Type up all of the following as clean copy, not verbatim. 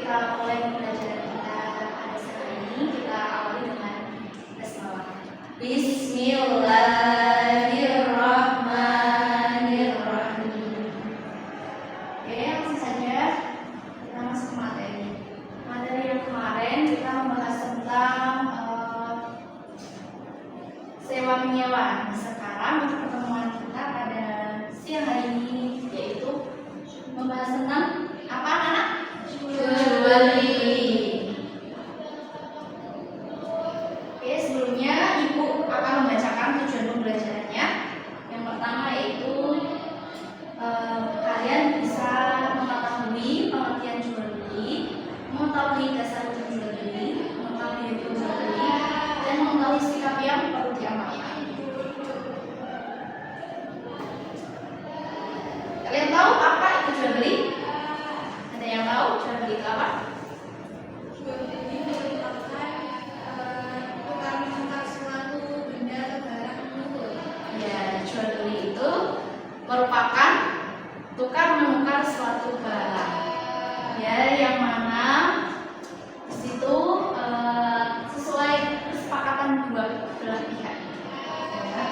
kita mulai pembelajaran kita pada saat ini, kita awali dengan basmalah. Bismillahirrahmanirrahim. Oke, langsung saja kita masuk ke materi. Materi yang kemarin kita membahas tentang sewa menyewa. Sekarang untuk pertemuan kita pada siang hari ini yaitu membahas tentang apa anak? Jual beli. Oke, sebelumnya Ibu akan membacakan tujuan pembelajarannya. Yang pertama yaitu kalian bisa mengetahui pengertian jual beli, mengetahui dasar jual beli, mengetahui hukum jual beli, dan mengetahui sikap yang perlu diamalkan. Kalian tahu apa itu jual beli? Ada yang tahu jual beli itu apa? Jual beli merupakan tukar menukar suatu benda atau barang menurut. Ya, jual beli itu merupakan tukar menukar suatu barang. Ya, yang mana di situ sesuai kesepakatan dua belah pihak. Ya.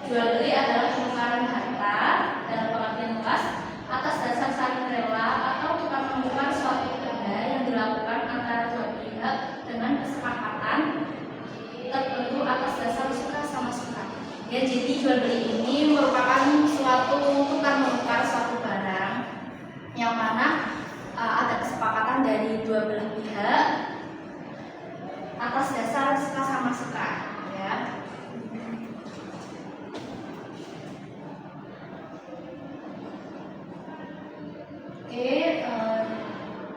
Jual beli adalah penukaran harta dalam pengertian luas atas dasar saling rela atau tukar menukar suatu benda yang dilakukan antara dua pihak dengan kesepakatan tertentu atas dasar suka sama suka. Ya, jadi jual beli ini merupakan suatu tukar menukar suatu barang yang mana ada kesepakatan dari dua belah pihak atas dasar suka sama suka. Ya. Oke,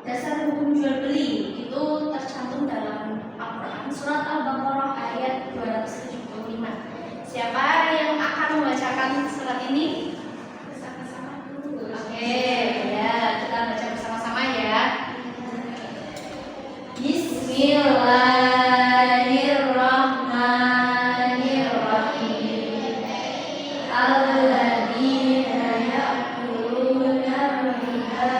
dasar hukum jual beli itu tercantum dalam Al-Quran surat Al-Baqarah ayat 275. Siapa yang akan membacakan surat ini? Bersama-sama dulu. Oke, ya kita baca bersama-sama ya. Bismillahirrahmanirrahim. Alladzina ya'kuluna riba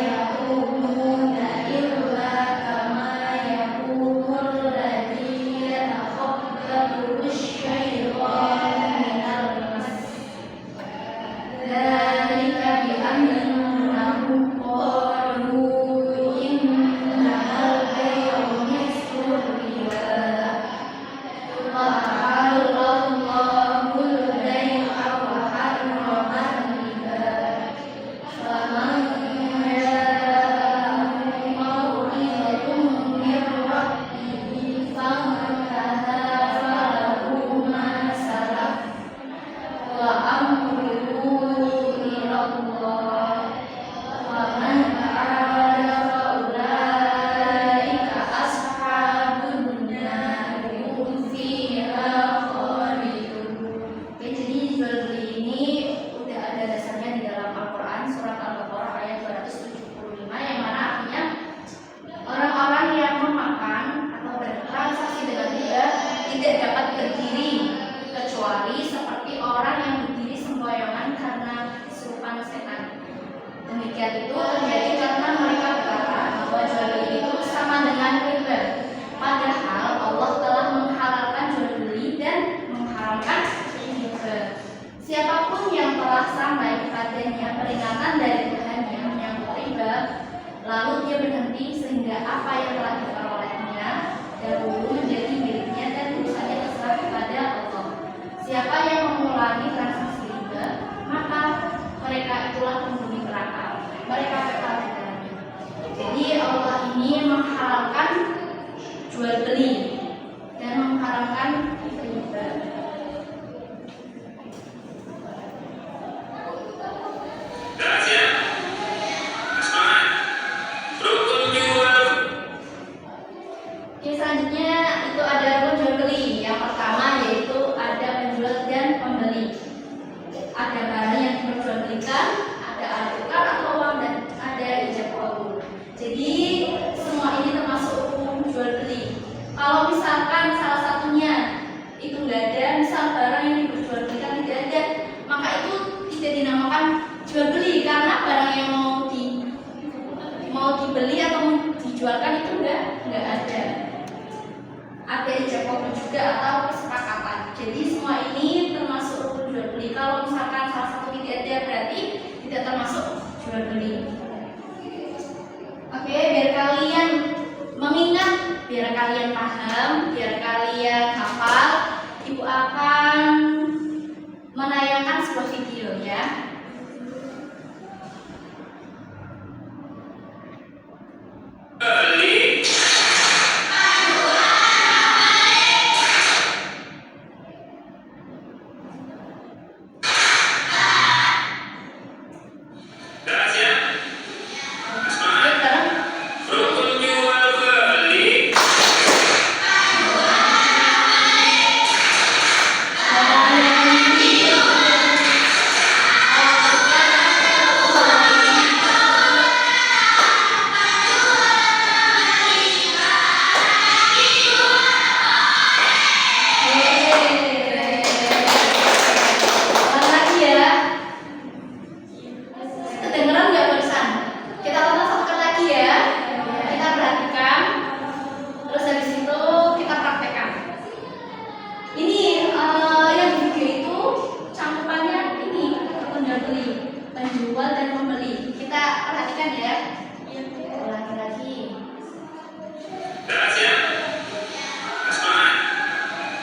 yaqumuna illa kama yaqumul ladzi yatakhabbathu asy-syaitanu minal mas. Dzalika bi annahum qalu innamal bay'u mithlu riba wa ahallallahu al-bay'a wa harrama riba. Faman ja'ahu maw'izatun min rabbih fantaha falahu ma salaf wa amruhu ila Allah wa man 'ada fa ulaika ashabun nar hum fiha khalidun. Oke, jadi jual beli ini udah ada dasarnya di dalam Al-Quran surat Al-Baqarah ayat 275 yang mana artinya orang-orang yang memakan atau bertransaksi dengan riba tidak dapat berdiri kecuali seperti orang yang berdiri sembayangan karena kesurupan setan. Demikian itu terjadi karena mereka berkata bahwa jual beli itu sama dengan riba. Padahal Allah telah menghalalkan jual beli dan mengharamkan riba. Siapapun yang telah sampai kepadanya peringatan dari Tuhannya menyangkut riba, lalu dia berhenti sehingga apa yang telah diperolehnya dahulu menjadi miliknya dan urusannya terserah kepada Allah. Siapa yang mengulangi transaksi riba, maka mereka itulah penghuni neraka. Mereka kekal di dalamnya. Jadi Allah ini menghalalkan jual beli dan mengharamkan riba. Oke, selanjutnya itu ada rukun jual beli. Yang pertama yaitu ada penjual dan pembeli. Ada barang yang diperjualbelikan, ada alat tukar atau uang, dan ada ijab kabul. Jadi semua ini termasuk hukum jual beli. Kalau misalkan salah satunya itu nggak ada, misal barang yang diperjualbelikan tidak ada, maka itu tidak dinamakan jual beli kan? yang mau dibeli atau mau dijualkan itu nggak ada. Ada ijab kabul juga atau kesepakatan. Jadi semua ini termasuk rukun jual beli. Kalau misalkan salah satu tidak ada berarti tidak termasuk jual beli. Oke, biar kalian mengingat, biar kalian paham, biar kalian hafal, Ibu akan menayangkan sebuah video ya. Penjual dan pembeli. Kita perhatikan ya. Ulangi lagi.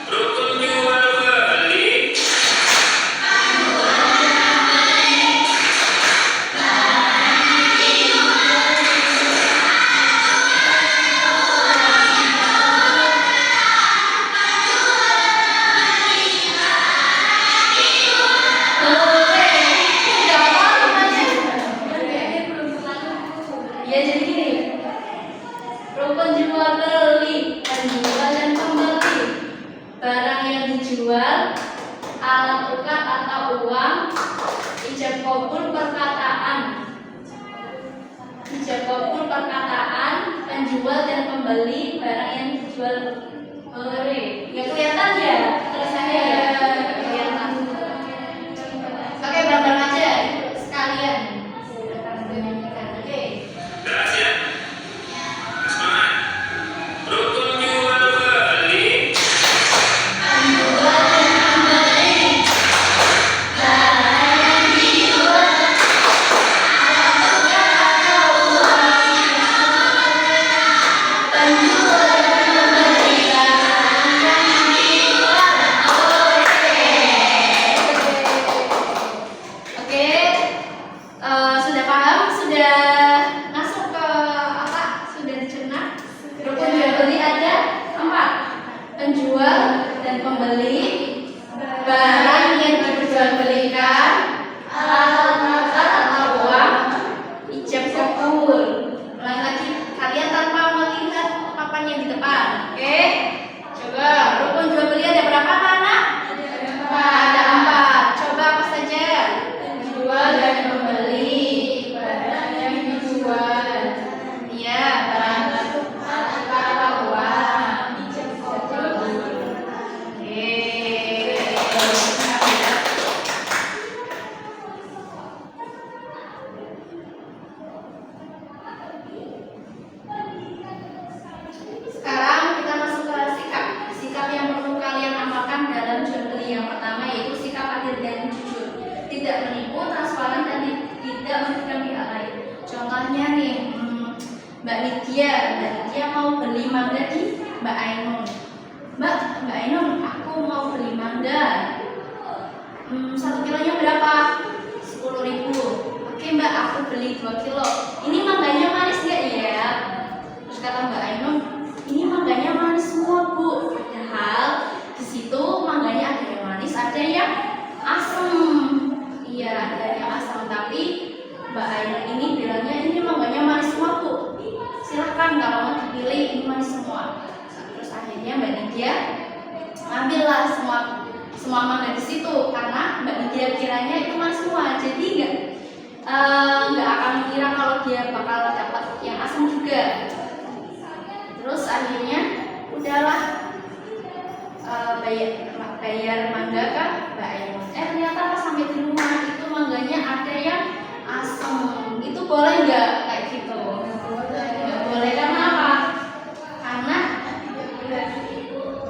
Rukun jual beli. Ya jadi gini, rukun jual beli, penjual dan pembeli. Barang yang dijual, alat tukar atau uang, ijab kabul perkataan. Ijab kabul perkataan, penjual dan pembeli, barang yang dijual. Ya kelihatan ya tulisannya ya, kelihatan. Oke, bareng aja sekalian. Oke. Rukun jual beli. Sudah paham? Sudah masuk ke apa? Sudah dicerna? Rukun jual beli ada 4: penjual dan pembeli, barang yang diperjualbelikan, alat tukar atau uang, ijab kabul. Ulangi lagi, kalian tanpa melihat papan yang di depan. Oke? Coba rukun jual beli ada berapa anak? Ada 4. Coba apa saja? Penjual dan pembeli, barang yang dijual, iya, barang tukar atau uang, ijab kabul. Oke. Sekarang kita masuk ke sikap yang perlu kalian amalkan dalam jual beli. Yang pertama yaitu sikap adil dan jujur, tidak menipu, transparan dan tidak merugikan pihak lain. Contohnya nih, Mbak Lydia mau beli mangga di Mbak Ainun. Mbak Ainun, aku mau beli mangga. 1 kilonya berapa? 10.000. Oke Mbak, aku beli 2 kilo. Ini mangganya manis nggak ya? Terus kata Mbak Ainun, ini mangganya manis semua Bu. Padahal di situ mangganya ada yang manis, ada yang asam. Iya, ada yang asam. Tapi Mbak Ainun ini bilangnya ini mangganya manis semua Bu. Silahkan kalau mau dipilih, ini manis semua. Terus akhirnya Mbak Lydia ambillah semua mangga di situ karena Mbak Lydia kiranya itu manis semua. Jadi nggak akan mengira kalau dia bakal dapat yang asam juga. Terus akhirnya udahlah bayar mangga ke Mbak Ainun. Ternyata pas sampai di rumah itu mangganya ada yang asam. boleh nggak kayak gitu? Nggak boleh, karena apa? Karena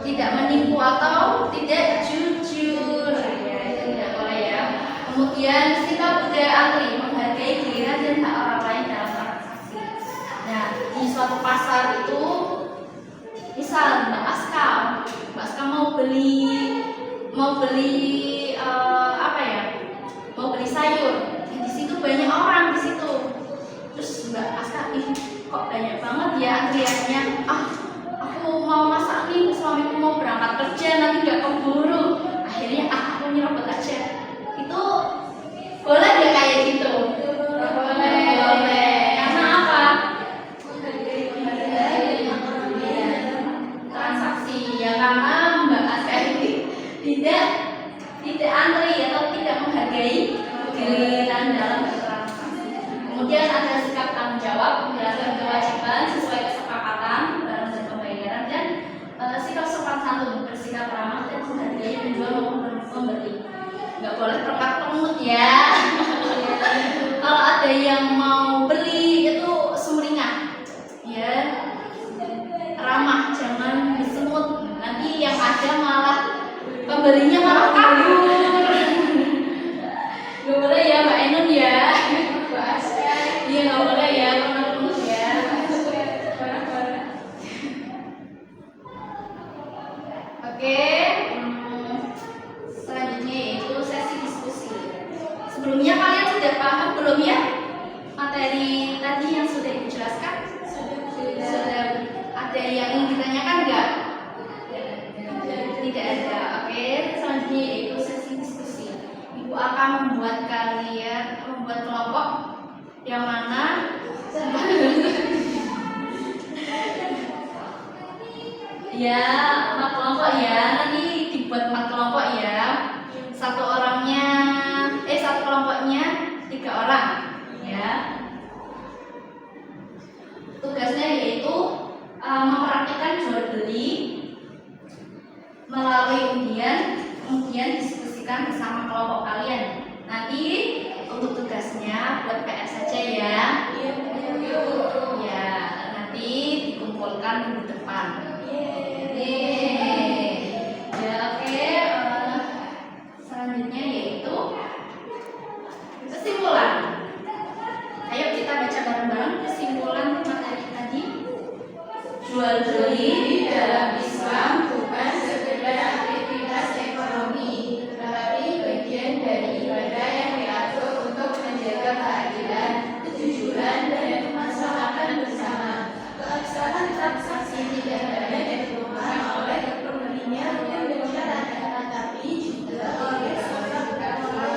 tidak menipu atau tidak jujur, ya itu tidak boleh ya. Kemudian sikap budaya antri, menghargai giliran dan hak orang lain dalam transaksi. Nah, di suatu pasar itu, misal Mbak Aska mau beli apa ya? Mau beli sayur. Di situ banyak orang di situ. Terus Mbak Aska, kok banyak banget ya antriannya? Aku mau masak nih, suamiku mau berangkat kerja, nanti nggak keburu. Akhirnya aku nyerobot aja. Itu boleh nggak kayak gitu? Boleh. Karena apa? Transaksi ya, karena Mbak Aska ini tidak antri atau tidak menghargai giliran dalam bertransaksi. Kemudian ada sikap tanggung jawab, menjalankan kewajiban sesuai kesepakatan barang dan pembayaran, dan sikap sopan santun, bersikap ramah dan menghargai penjual maupun pembeli. Nggak boleh perangkat ya. Kalau ada yang mau beli itu sumringah, ya ramah, jangan disemut. Nanti yang ada malah pembelinya malah kabur. Nggak boleh ya Mbak Ainun ya. Iya nggak boleh ya, perangkat ya. Oke, selanjutnya yaitu sesi diskusi. Sebelumnya kalian sudah paham belum ya materi tadi yang sudah dijelaskan? Sudah. Ada yang ingin ditanyakan nggak? Tidak ada. Oke, selanjutnya yaitu sesi diskusi. Ibu akan membuat kelompok yang mana ya 4 kelompok ya, nanti dibuat 4 kelompok ya. Satu kelompoknya 3 orang ya. Tugasnya yaitu mempraktikkan jual beli melalui undian, kemudian diskusikan bersama kelompok kalian. Nanti untuk tugasnya buat PR saja ya. Ya, nanti dikumpulkan minggu depan. Ya, oke. Selanjutnya yaitu kesimpulan. Ayo kita baca bareng-bareng kesimpulan materi tadi. Jual beli dalam Islam bukan sekedar aktivitas ekonomi, tetapi bagian dari ibadah yang diatur untuk menjaga keadilan, kejujuran, dan kemaslahatan bersama. Keabsahan transaksi tidak hanya ditentukan oleh pembelinya dan masyarakat, tetapi juga oleh seorang pelakunya.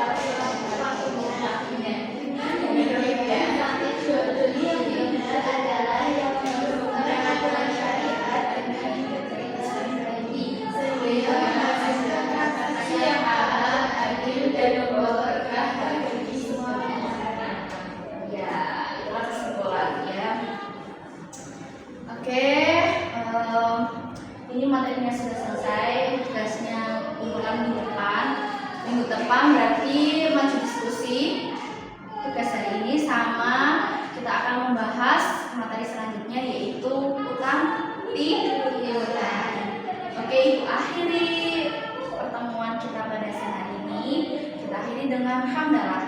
Jual beli yang benar adalah yang menurunkan aturan syariat dengan integritas pribadi, sehingga menghasilkan transaksi yang halal, adil, dan membawa berkah bagi semua masyarakat. Ya, itulah kesimpulan ya. Oke, ini materinya sudah selesai. Tugasnya kumpulan minggu depan. Minggu depan berarti maju diskusi. Tugas hari ini sama, kita akan membahas materi selanjutnya yaitu utang piutang. Oke, Ibu akhiri pertemuan kita pada siang hari ini. Kita akhiri dengan hamdalah.